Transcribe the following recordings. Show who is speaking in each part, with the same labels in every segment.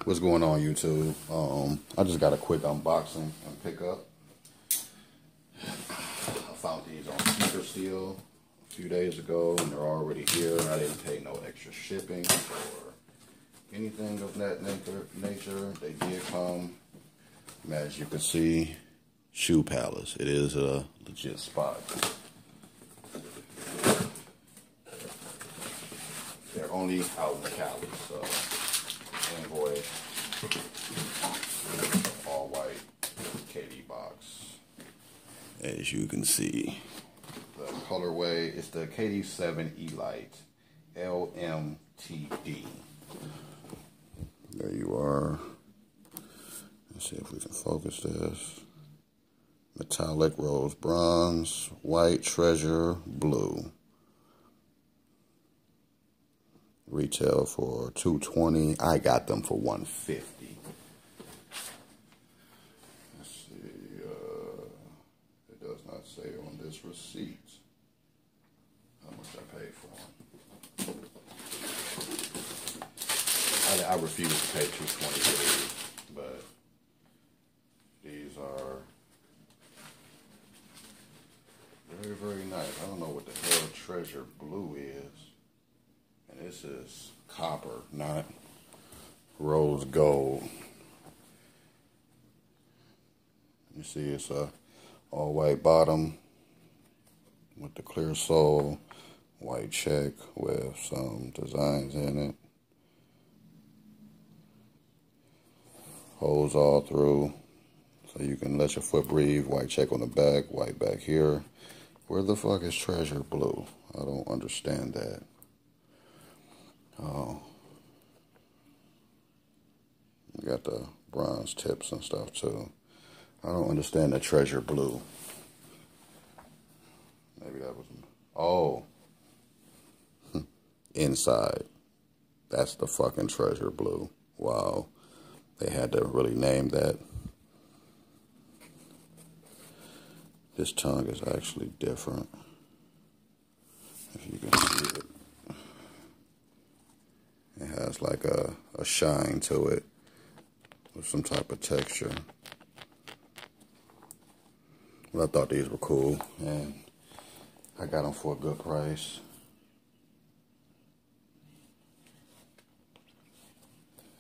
Speaker 1: What's going on, YouTube? I just got a quick unboxing and pickup. I found these on Sneaker Steel a few days ago, and they're already here. I didn't pay no extra shipping or anything of that nature. They did come. As you can see, Shoe Palace. It is a legit spot. They're only out in Cali, so envoy all white KD box. As you can see, the colorway is the KD7 Elite lmtd. There you are. Let's see if we can focus this. Metallic rose bronze, white treasure blue. Retail for $220. I got them for $150. Let's see. It does not say on this receipt how much I paid for them. I refuse to pay $220 for these, but these are very, very nice. I don't know what the hell treasure blue is. And this is copper, not rose gold. You see it's a all white bottom with the clear sole, white check with some designs in it. Holes all through so you can let your foot breathe. White check on the back, white back here. Where the fuck is treasure blue? I don't understand that. Oh, you got the bronze tips and stuff too. I don't understand the treasure blue. Maybe that was, oh, inside. That's the fucking treasure blue. Wow, they had to really name that. This tongue is actually different, if you can see it. It has like a shine to it with some type of texture. Well, I thought these were cool, and I got them for a good price.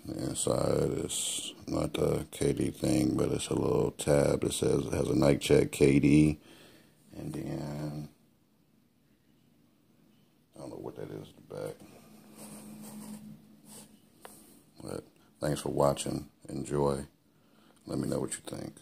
Speaker 1: The inside is not the KD thing, but it's a little tab that says it has a Nike check KD, and then I don't know what that is at the back. But thanks for watching. Enjoy. Let me know what you think.